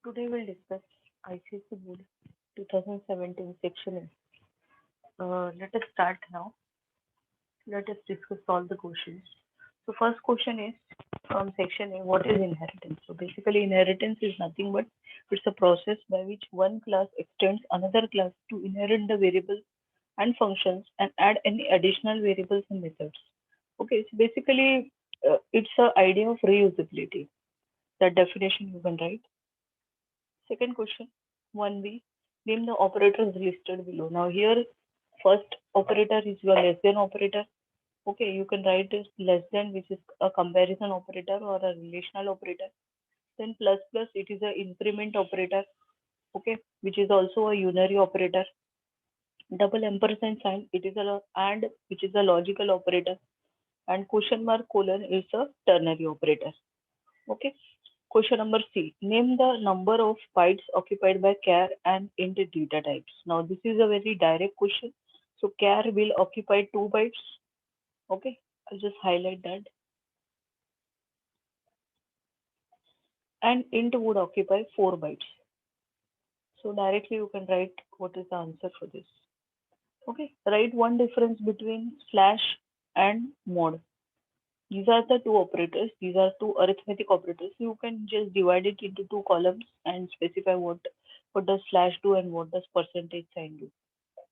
Today we'll discuss ICSE Board 2017 Section A. Let us start now. Let us discuss all the questions. So first question is from Section A, what is inheritance? So basically inheritance is nothing but it's a process by which one class extends another class to inherit the variables and functions and add any additional variables and methods. Okay, so basically it's the idea of reusability. That definition you can write. Second question, 1B, name the operators listed below. Now here, first operator is your less than operator. Okay, you can write this less than, which is a comparison operator or a relational operator. Then plus plus, it is a increment operator. Okay, which is also a unary operator. Double ampersand sign, it is a and, which is a logical operator. And question mark colon is a ternary operator. Okay. Question number C. Name the number of bytes occupied by char and int data types. Now this is a very direct question. So char will occupy 2 bytes. Okay. I'll just highlight that. And int would occupy 4 bytes. So directly you can write what is the answer for this. Okay. Write one difference between slash and mod. These are the two operators. These are two arithmetic operators. You can just divide it into two columns and specify what does slash do and what does percentage sign do.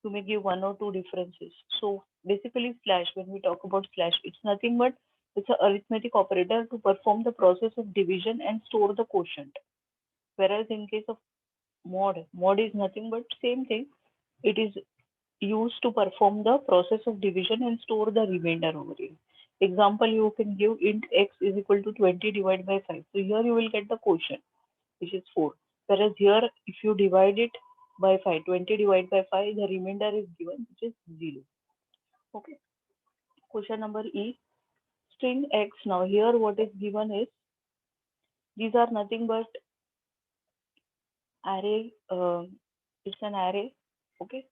You may give one or two differences. So basically slash, when we talk about slash, it's nothing but it's an arithmetic operator to perform the process of division and store the quotient. Whereas in case of mod is nothing but same thing. It is used to perform the process of division and store the remainder over here. Example, you can give int x is equal to 20 divided by 5. So here you will get the quotient, which is 4. Whereas here, if you divide it by 5, 20 divided by 5, the remainder is given, which is 0. Okay. Question number E, string x. Now here what is given is, these are nothing but array. It's an array. Okay.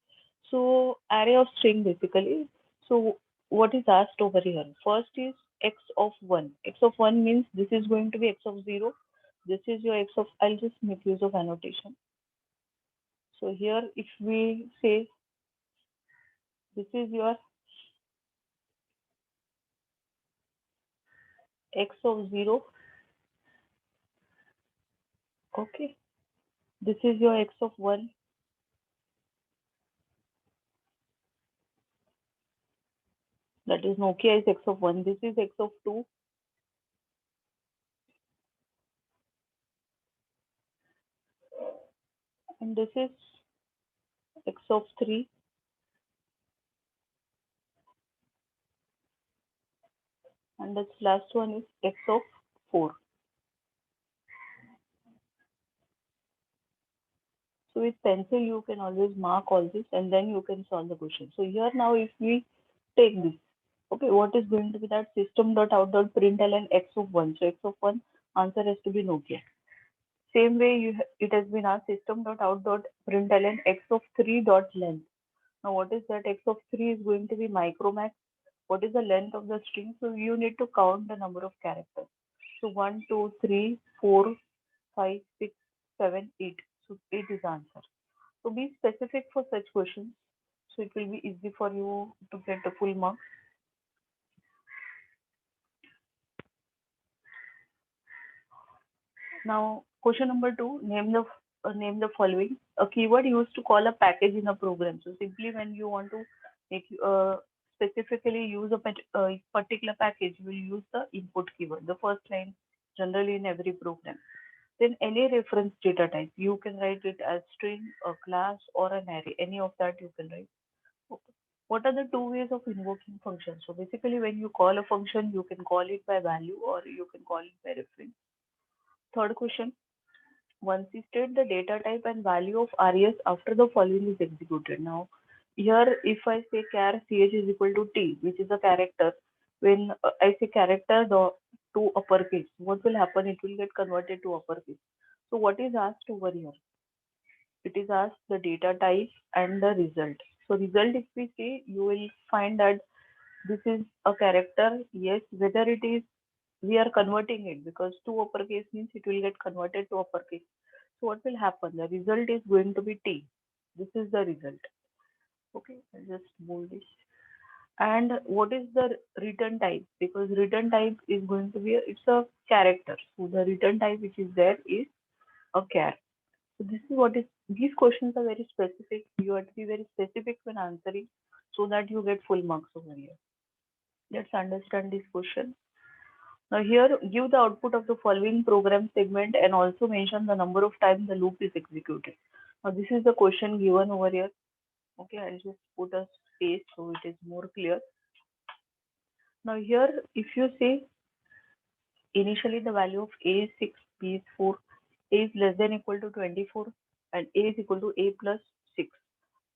So array of string basically. So what is asked over here? First is x of 1. X of 1 means this is going to be x of 0. This is your x of, I'll just make use of annotation. So here if we say this is your x of 0. Okay. This is your x of 1. That is Nokia is x of 1. This is x of 2. And this is x of 3. And this last one is x of 4. So with pencil, you can always mark all this and then you can solve the question. So here now if we take this, okay, what is going to be that system.out.println x of 1. So x of 1 answer has to be Nokia. Same way it has been asked system.out.println x of 3 dot length. Now what is that? X of 3 is going to be micromax. What is the length of the string? So you need to count the number of characters. So 1, 2, 3, 4, 5, 6, 7, 8. So 8 is the answer. So be specific for such questions. So it will be easy for you to get the full mark. Now, question number 2, name the following. A keyword used to call a package in a program. So simply when you want to make specifically use a particular package, you will use the input keyword, the first line generally in every program. Then any reference data type, you can write it as string, a class, or an array. Any of that you can write. Okay. What are the two ways of invoking functions? So basically, when you call a function, you can call it by value or you can call it by reference. Third question, once you state the data type and value of res after the following is executed. Now, here if I say char ch is equal to t, which is a character, when I say character to uppercase, what will happen? It will get converted to uppercase. So what is asked over here? It is asked the data type and the result. So result, if we see, you will find that this is a character. Yes, whether it is, we are converting it because to uppercase means it will get converted to uppercase. So what will happen? The result is going to be T. This is the result. Okay, I'll just bold this. And what is the return type? Because return type is going to be it's a character. So the return type which is there is a char. So this is what is these questions are very specific. You have to be very specific when answering so that you get full marks over here. Let's understand this question. Now here give the output of the following program segment and also mention the number of times the loop is executed. Now this is the question given over here. Okay, I'll just put a space so it is more clear. Now here if you say initially the value of A is 6, B is 4, A is less than equal to 24 and A is equal to A plus 6.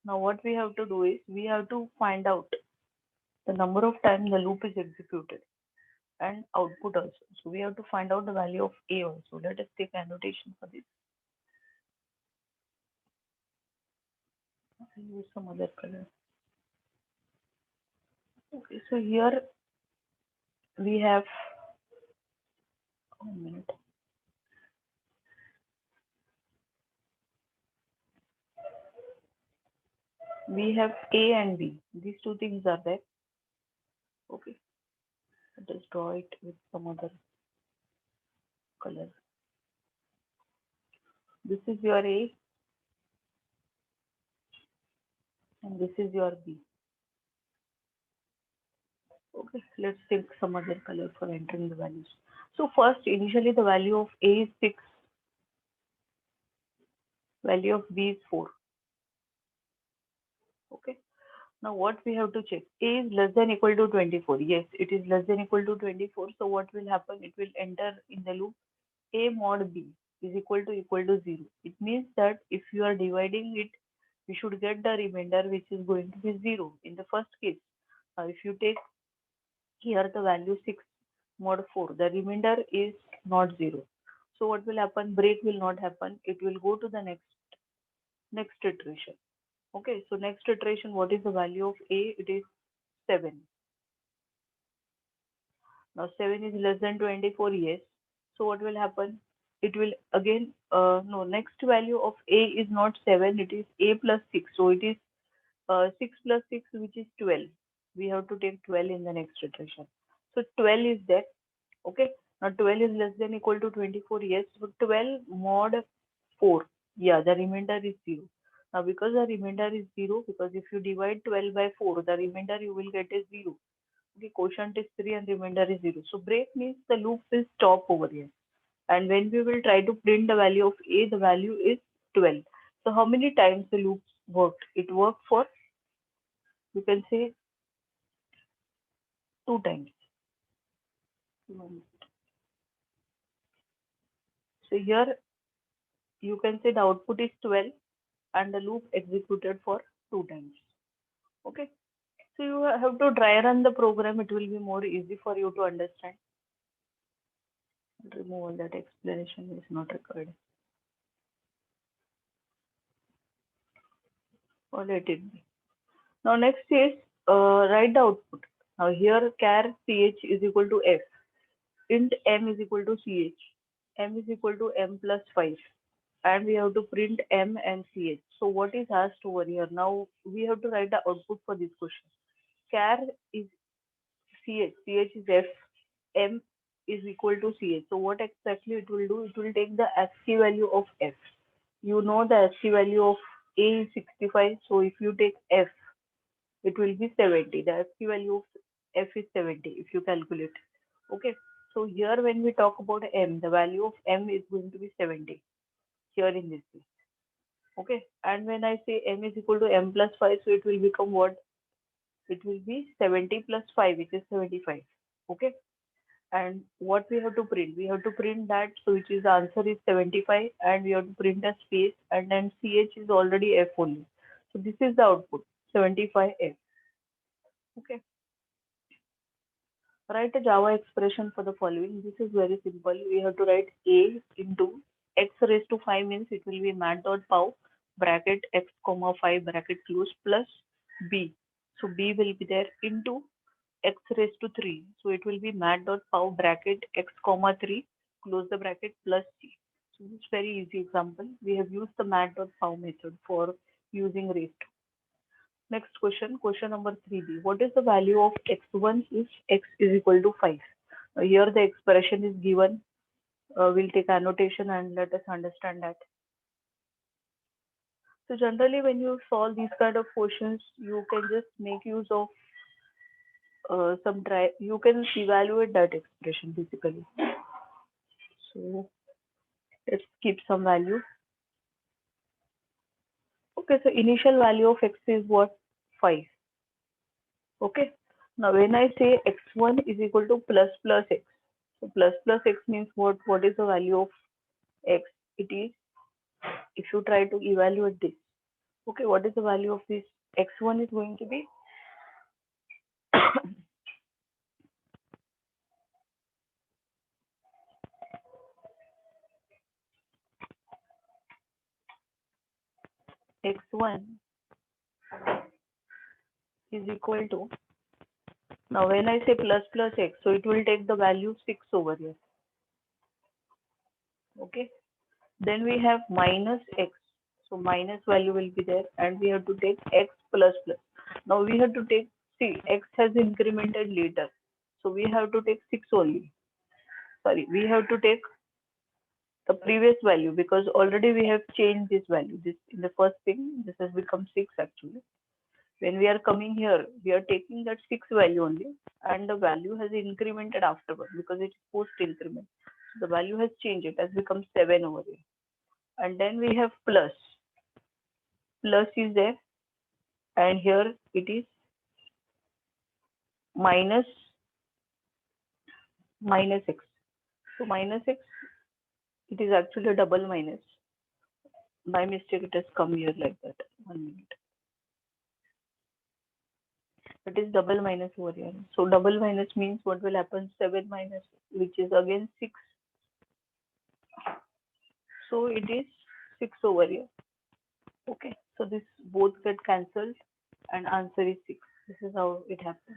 Now what we have to do is we have to find out the number of times the loop is executed and output also. So we have to find out the value of A also. Let us take annotation for this. I'll use some other color. Okay, so here we have 1 minute. We have A and B. These two things are there. Okay, let us draw it with some other color. This is your A and this is your B. Okay, let's take some other color for entering the values. So first, initially the value of A is 6, value of B is 4. Okay, now what we have to check? A is less than equal to 24. Yes, it is less than equal to 24. So what will happen? It will enter in the loop A mod B is equal to 0. It means that if you are dividing it, you should get the remainder which is going to be 0 in the first case. Now if you take here the value 6 mod 4, the remainder is not 0. So what will happen? Break will not happen. It will go to the next iteration. Okay, so next iteration, what is the value of A? It is 7. Now 7 is less than 24, yes. So what will happen? It will again, no, next value of A is not 7, it is A plus 6. So it is 6 plus 6, which is 12. We have to take 12 in the next iteration. So 12 is there. Okay. Now 12 is less than equal to 24. Yes. So 12 mod 4. Yeah, the remainder is 0. Now because the remainder is 0, because if you divide 12 by 4, the remainder you will get is 0. Okay, quotient is 3 and remainder is 0. So break means the loop will stop over here. And when we will try to print the value of A, the value is 12. So how many times the loop worked? It worked for, you can say, 2 times. So here you can say the output is 12 and the loop executed for 2 times. Okay. So you have to dry run the program. It will be more easy for you to understand. Remove all that explanation is not required. Or let it be. Now next is write the output. Now here char ch is equal to f. Int m is equal to ch. M is equal to m plus 5. And we have to print m and ch. So what is asked over here? Now we have to write the output for this question. Char is ch. Ch is f. M is equal to ch. So what exactly it will do? It will take the ASCII value of f. You know the ASCII value of a is 65. So if you take f, it will be 70. The ASCII value of f is 70 if you calculate. Okay. So here when we talk about m, the value of m is going to be 70 here in this case. Okay. And when I say m is equal to m plus 5, so it will become what? It will be 70 plus 5, which is 75. Okay. And what we have to print? We have to print that, so which is the answer is 75, and we have to print a space, and then ch is already f only. So this is the output 75f. Okay. Write a Java expression for the following. This is very simple. We have to write a into x raised to 5 means it will be mat.pow bracket x comma 5 bracket close plus b. So b will be there into x raised to 3. So it will be mat.pow bracket x comma 3 close the bracket plus c. So this very easy example. We have used the mat.pow method for using raised. Next question, question number 3b. What is the value of x1 if x is equal to 5? Here the expression is given. We'll take annotation and let us understand that. So generally when you solve these kind of questions, you can just make use of some try. You can evaluate that expression basically. So let's keep some value. Okay, so initial value of x is what? 5. Okay. Now when I say x1 is equal to plus x. So plus x means what? What is the value of x? It is, if you try to evaluate this. Okay, what is the value of this? X1 is going to be x1 is equal to, now when I say plus x, so it will take the value 6 over here. Okay, then we have minus x, so minus value will be there, and we have to take x plus plus. Now we have to take, see, x has incremented later, so we have to take 6 only. Sorry, we have to take the previous value because already we have changed this value. This in the first thing, this has become 6 actually. When we are coming here, we are taking that 6 value only, and the value has incremented afterward because it is post increment. So the value has changed, it has become 7 over here. And then we have plus. Plus is there, and here it is minus x. So minus x, it is actually a double minus. By mistake, it has come here like that. 1 minute. It is double minus over here. So double minus means what will happen? 7 minus, which is again 6. So it is 6 over here. Okay. So this both get cancelled and answer is 6. This is how it happens.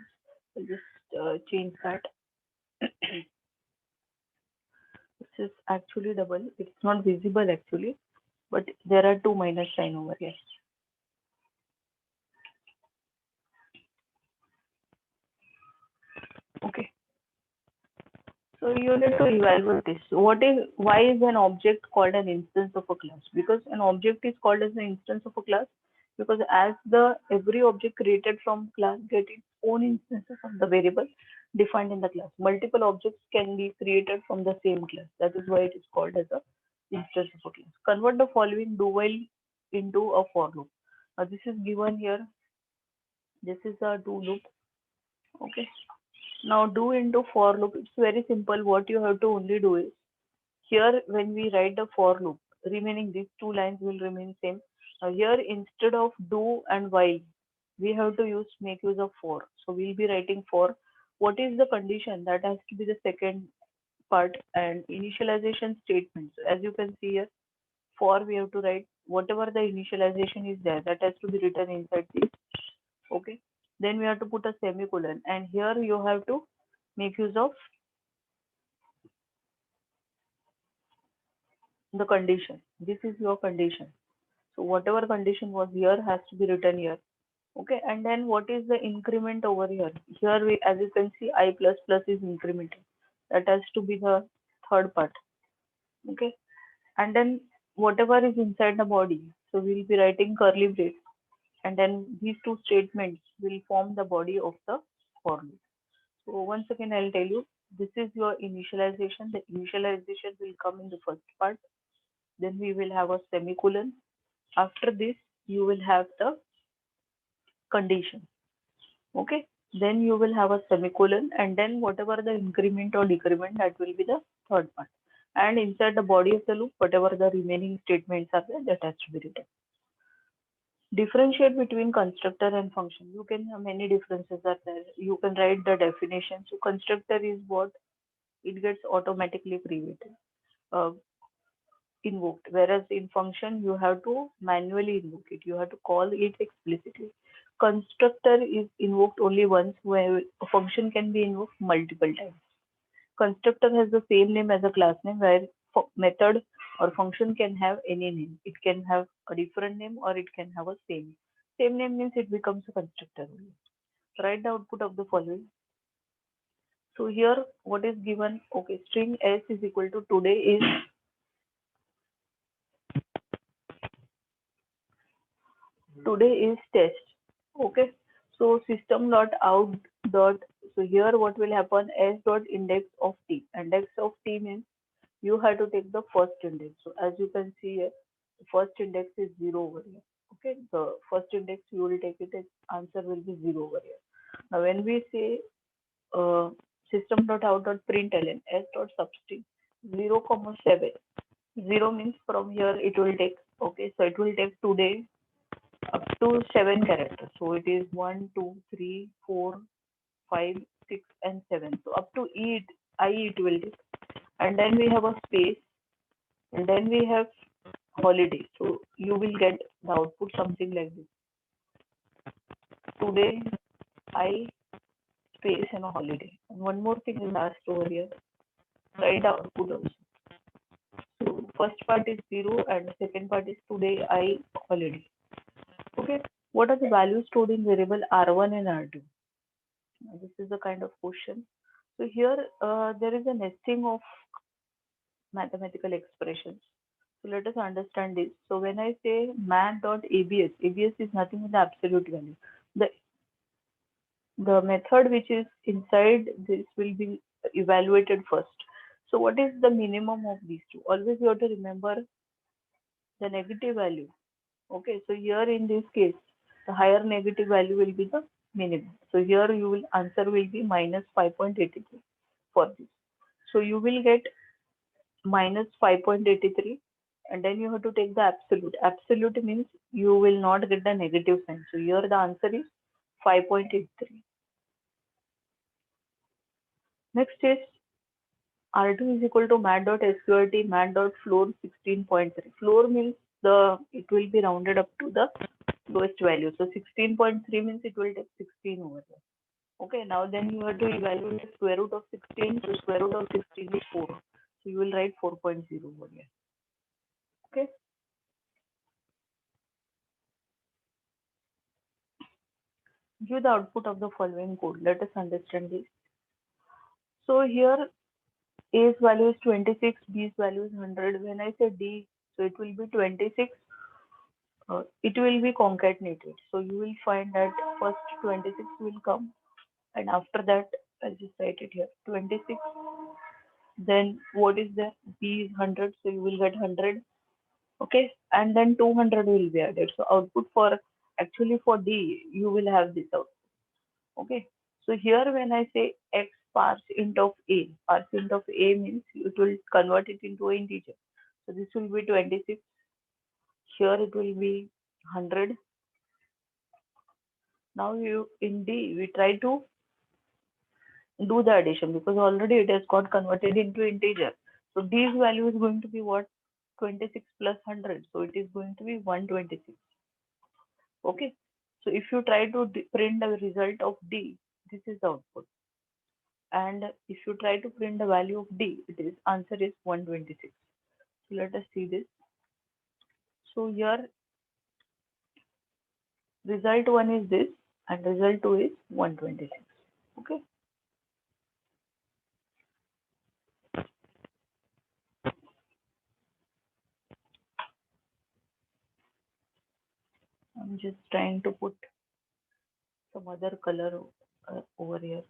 I'll just change that. This is actually double. It's not visible actually, but there are 2 minus sign over here. Okay. So you need to evaluate this. Why is an object called an instance of a class? Because an object is called as an instance of a class because as the every object created from class get its own instances of the variable defined in the class. Multiple objects can be created from the same class. That is why it is called as a instance of a class. Convert the following do while into a for loop. Now this is given here. This is a do loop. Okay. Now do into for loop. It's very simple. What you have to only do is here when we write the for loop, remaining these 2 lines will remain same. Now here instead of do and while, we have to make use of for. So we'll be writing for. What is the condition? That has to be the second part, and initialization statements. As you can see here, for we have to write whatever the initialization is there, that has to be written inside this. Okay. Then we have to put a semicolon, and here you have to make use of the condition. This is your condition. So whatever condition was here has to be written here. Okay, and then what is the increment over here? Here we, as you can see, I plus plus is incremented. That has to be the third part. Okay, and then whatever is inside the body. So we'll be writing curly brace, and then these 2 statements will form the body of the for loop. So once again, I'll tell you, this is your initialization. The initialization will come in the first part. Then we will have a semicolon. After this, you will have the condition. Okay. Then you will have a semicolon, and then whatever the increment or decrement, that will be the third part. And inside the body of the loop, whatever the remaining statements are there, that has to be written. Differentiate between constructor and function. You can have many differences are there. You can write the definition. So constructor is what? It gets automatically created, uh, invoked. Whereas in function, you have to manually invoke it. You have to call it explicitly. Constructor is invoked only once, where a function can be invoked multiple times. Constructor has the same name as a class name, where method or function can have any name. It can have a different name or it can have a same. Same name means it becomes a constructor only. Write the output of the following. So here what is given? Okay, string s is equal to today is test. Okay, so system dot out dot, so here what will happen, s dot index of t. Index of t means you have to take the first index. So as you can see here, the first index is 0 over here. Okay, the first index you will take it as answer will be 0 over here. Now when we say uh, system dot out dot println s dot substring 0 comma 7, 0 means from here it will take, okay, so it will take today up to 7 characters. So it is 1, 2, 3, 4, 5, 6, and 7. So up to I it will take. And then we have a space, and then we have holiday. So you will get the output something like this. Today I space and a holiday. And one more thing is asked over here. Write the output also. So first part is 0 and the second part is today I holiday. Okay. What are the values stored in variable R1 and R2? Now, this is the kind of question. So here there is a nesting of mathematical expressions. So let us understand this. So when I say math.abs, abs is nothing but the absolute value. The the method which is inside this will be evaluated first. So what is the minimum of these two? Always you have to remember the negative value. Okay, so here in this case, the higher negative value will be the minimum. So here you will answer will be minus 5.83 for this. So you will get minus 5.83 and then you have to take the absolute. Absolute means you will not get the negative sign. So here the answer is 5.83. Next is R2 is equal to mat.sqrt mat.floor 16.3. Floor means it will be rounded up to the lowest value. So 16.3 means it will take 16 over there. Okay, now then you have to evaluate the square root of 16. So square root of 16 is 4. So you will write 4.0 over here. Okay. Give the output of the following code. Let us understand this. So here A's value is 26, B's value is 100. When I say D, so it will be 26. It will be concatenated. So you will find that first 26 will come, and after that, I'll just write it here 26. Then what is there? B is 100, so you will get 100. Okay, and then 200 will be added. So output for actually for D, you will have this out. Okay, so here when I say x parse int of A means it will convert it into an integer. So this will be 26. Here it will be 100. Now you in D we try to do the addition because already it has got converted into integer. So D's value is going to be what? 26 plus 100. So it is going to be 126. Okay. So if you try to print the result of D, this is the output. And if you try to print the value of D, it is answer is 126. So let us see this. So here result 1 is this and result 2 is 126. Okay. I'm just trying to put some other color over here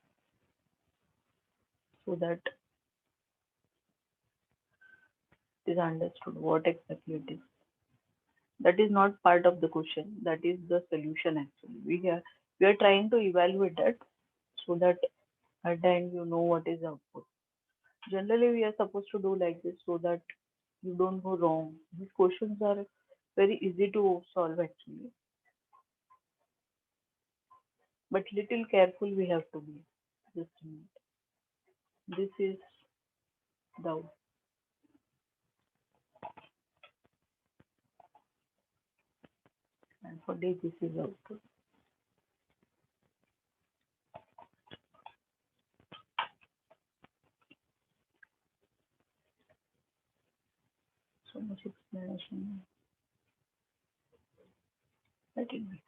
so that it is understood what exactly it is. That is not part of the question. That is the solution actually. We are trying to evaluate that so that at the end you know what is the output. Generally, we are supposed to do like this so that you don't go wrong. These questions are very easy to solve actually, but little careful we have to be. Just a minute. This is the, and for D this is output. So explanation. Let it be.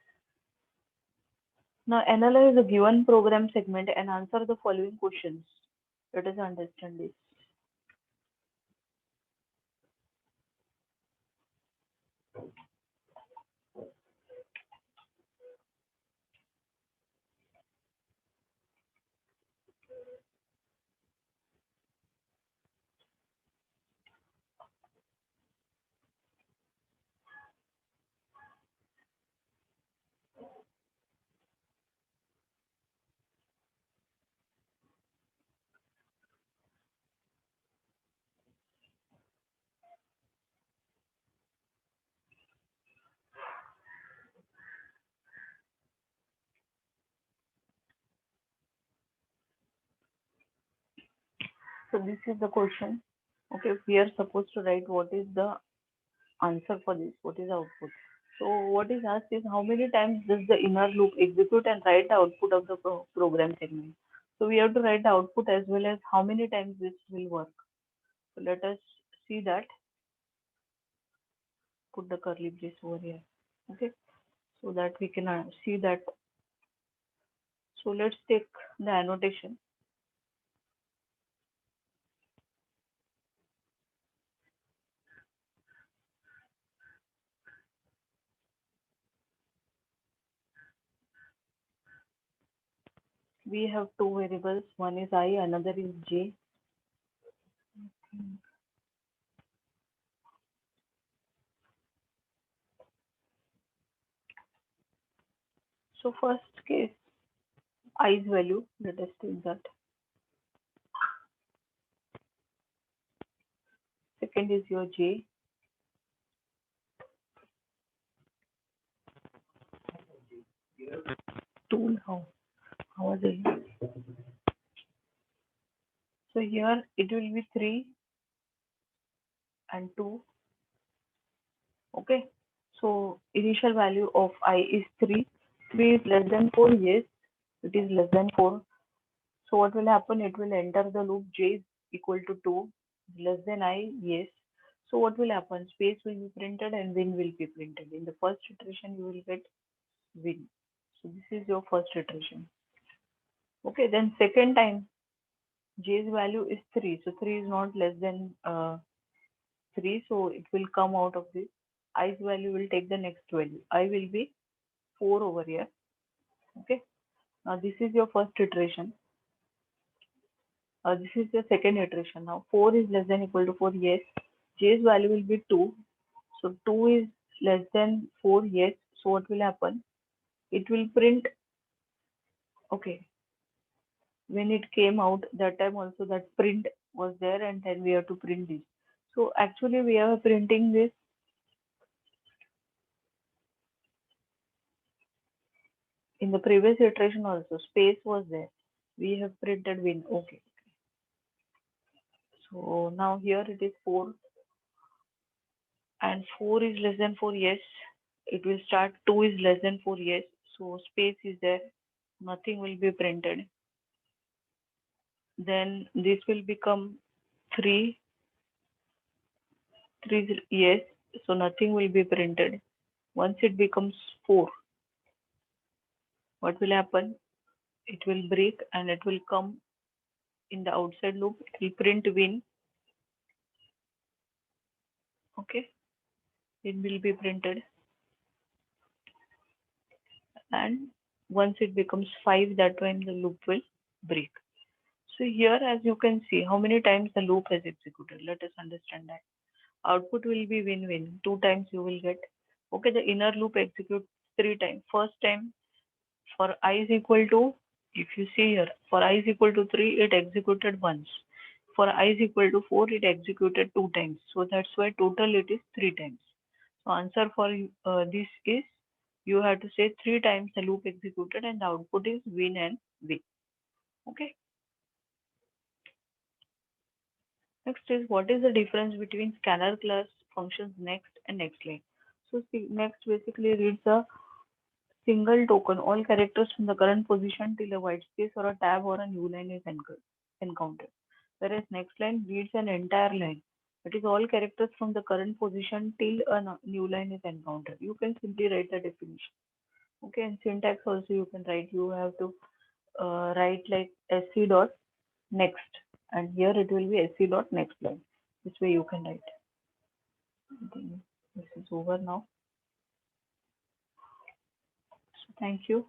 Now analyze the given program segment and answer the following questions. Let us understand this. So this is the question. Okay, we are supposed to write what is the answer for this, what is the output. So what is asked is how many times does the inner loop execute and write the output of the program segment. So we have to write the output as well as how many times this will work. So let us see that. Put the curly brace over here. Okay, so that we can see that. So let's take the annotation. We have two variables, one is I, another is j. So first case, i's value, let us take that. Second is your j. Tool, how was it? So here it will be 3 and 2. Okay. So initial value of I is 3. 3 is less than 4. Yes, it is less than 4. So what will happen? It will enter the loop j is equal to 2. Less than I. Yes. So what will happen? Space will be printed and win will be printed. In the first iteration, you will get win. So this is your first iteration. Okay. Then second time, j's value is 3. So 3 is not less than 3, so it will come out of this. I's value will take the next value. I will be 4 over here. Okay. Now this is your first iteration. This is the second iteration. Now 4 is less than equal to 4. Yes. J's value will be 2. So 2 is less than 4. Yes. So what will happen? It will print. Okay. When it came out, that time also that print was there, and then we have to print this. So actually we are printing this. In the previous iteration also, space was there. We have printed win. Okay. So now here it is 4 and 4 is less than 4. Yes. It will start 2 is less than 4. Yes. So space is there. Nothing will be printed. Then this will become 3. 3 is yes. So nothing will be printed. Once it becomes 4, what will happen? It will break and it will come in the outside loop. It will print win. Okay. It will be printed. And once it becomes 5, that time the loop will break. So here, as you can see, how many times the loop has executed. Let us understand that. Output will be win-win. 2 times you will get. Okay, the inner loop executes 3 times. First time for I is equal to, if you see here, for I is equal to 3, it executed once. For I is equal to 4, it executed 2 times. So that's why total it is 3 times. So answer for this is, you have to say 3 times the loop executed and the output is win and win. Okay. Next is, what is the difference between scanner class functions next and next line? So next basically reads a single token, all characters from the current position till a white space or a tab or a new line is encountered. Whereas next line reads an entire line. It is all characters from the current position till a new line is encountered. You can simply write the definition. Okay, and syntax also you can write. You have to write like sc dot next, and here it will be sc dot next line. This way you can write. I think this is over now. So thank you.